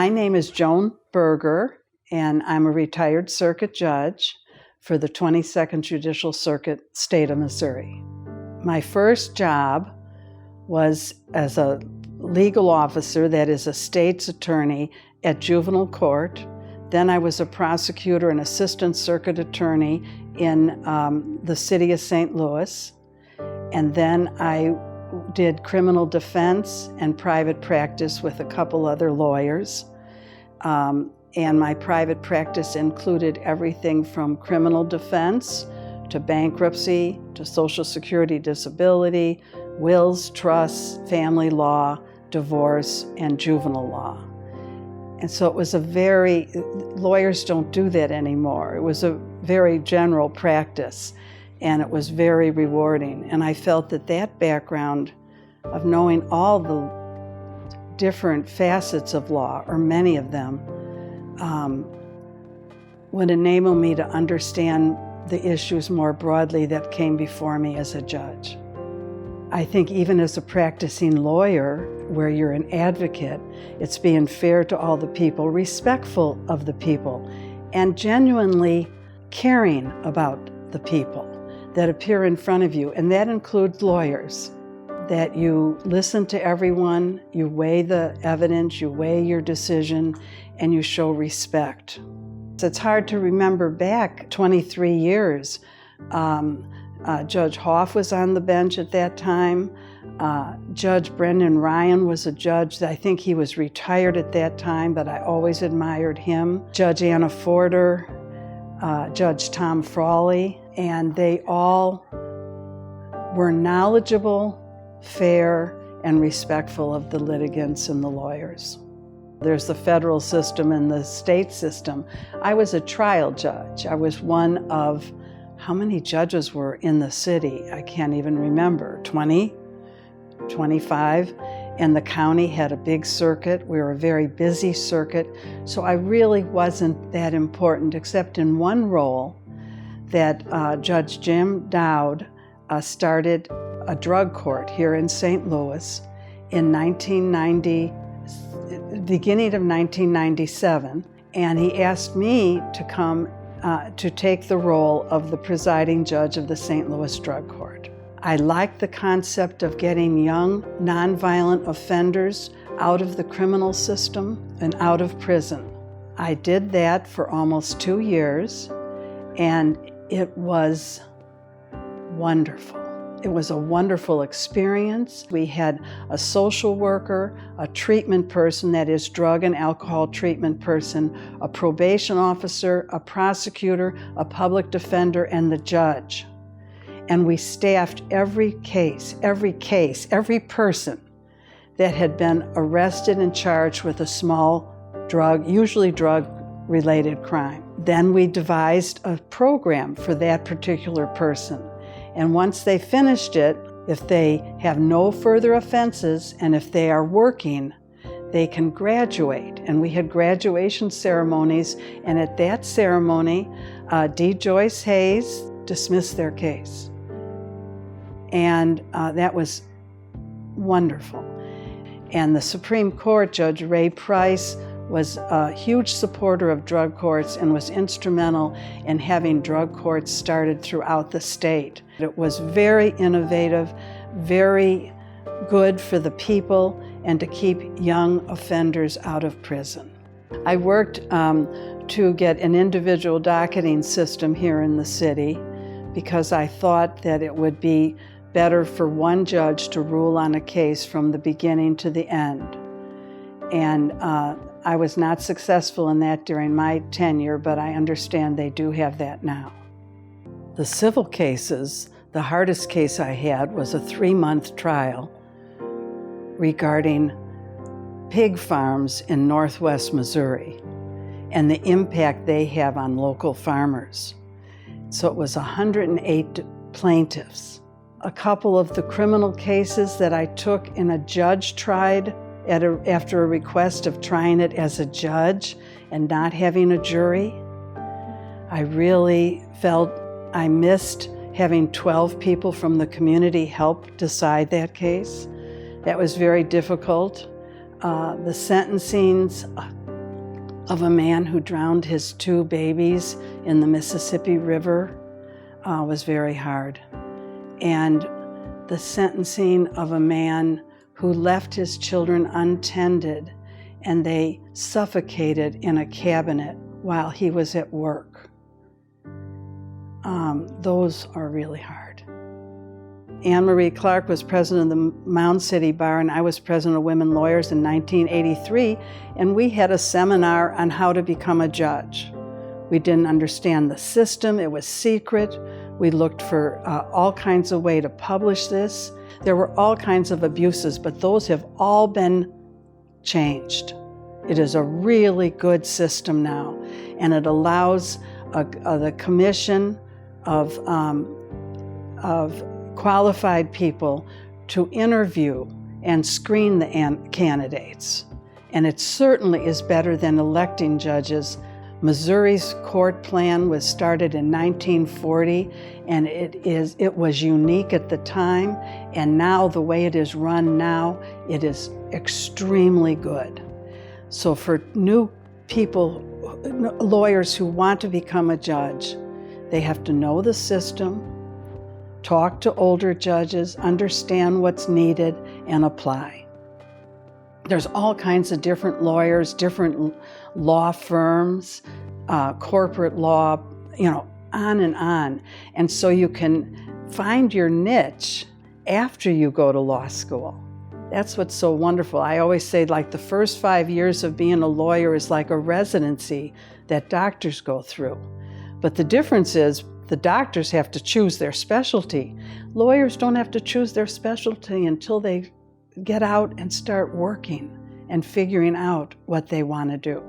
My name is Joan Berger, and I'm a retired circuit judge for the 22nd Judicial Circuit, State of Missouri. My first job was as a legal officer, that is a state's attorney at juvenile court. Then I was a prosecutor and assistant circuit attorney in the city of St. Louis. And then I did criminal defense and private practice with a couple other lawyers. And my private practice included everything from criminal defense to bankruptcy to Social Security disability, wills, trusts, family law, divorce, and juvenile law. And so it was lawyers don't do that anymore. It was a very general practice, and it was very rewarding. And I felt that background of knowing all the different facets of law, or many of them, would enable me to understand the issues more broadly that came before me as a judge. I think even as a practicing lawyer, where you're an advocate, it's being fair to all the people, respectful of the people, and genuinely caring about the people that appear in front of you. And that includes lawyers, that you listen to everyone, you weigh the evidence, you weigh your decision, and you show respect. It's hard to remember back 23 years. Judge Hoff was on the bench at that time. Judge Brendan Ryan was a judge. I think he was retired at that time, but I always admired him. Judge Anna Forder, Judge Tom Frawley, and they all were knowledgeable, fair, and respectful of the litigants and the lawyers. There's the federal system and the state system. I was a trial judge. I was one of, how many judges were in the city? I can't even remember, 20, 25, and the county had a big circuit. We were a very busy circuit, so I really wasn't that important, except in one role that Judge Jim Dowd started a drug court here in St. Louis in beginning of 1997, and he asked me to come to take the role of the presiding judge of the St. Louis Drug Court. I liked the concept of getting young, nonviolent offenders out of the criminal system and out of prison. I did that for almost 2 years, and it was wonderful. It was a wonderful experience. We had a social worker, a treatment person, that is drug and alcohol treatment person, a probation officer, a prosecutor, a public defender, and the judge. And we staffed every every person that had been arrested and charged with a small drug, usually drug-related crime. Then we devised a program for that particular person. And once they finished it, if they have no further offenses and if they are working, they can graduate. And we had graduation ceremonies, and at that ceremony, D. Joyce Hayes dismissed their case. And that was wonderful. And the Supreme Court, Judge Ray Price, was a huge supporter of drug courts and was instrumental in having drug courts started throughout the state. It was very innovative, very good for the people, and to keep young offenders out of prison. I worked to get an individual docketing system here in the city because I thought that it would be better for one judge to rule on a case from the beginning to the end. And I was not successful in that during my tenure, but I understand they do have that now. The civil cases, the hardest case I had was a 3-month trial regarding pig farms in northwest Missouri and the impact they have on local farmers. So it was 108 plaintiffs. A couple of the criminal cases that I took and a judge tried after a request of trying it as a judge and not having a jury, I really felt I missed having 12 people from the community help decide that case. That was very difficult. The sentencings, of a man who drowned his 2 babies in the Mississippi River was very hard. And the sentencing of a man who left his children untended and they suffocated in a cabinet while he was at work. Those are really hard. Anne Marie Clark was president of the Mound City Bar, and I was president of Women Lawyers in 1983, and we had a seminar on how to become a judge. We didn't understand the system. It was secret. We looked for all kinds of ways to publish this. There were all kinds of abuses, but those have all been changed. It is a really good system now, and it allows the commission of qualified people to interview and screen the candidates. And it certainly is better than electing judges. Missouri's court plan was started in 1940, and it was unique at the time, and now the way it is run now, it is extremely good. So for new people, lawyers who want to become a judge, they have to know the system, talk to older judges, understand what's needed, and apply. There's all kinds of different lawyers, different law firms, corporate law, on and on. And so you can find your niche after you go to law school. That's what's so wonderful. I always say, like, the first 5 years of being a lawyer is like a residency that doctors go through. But the difference is the doctors have to choose their specialty. Lawyers don't have to choose their specialty until they get out and start working and figuring out what they want to do.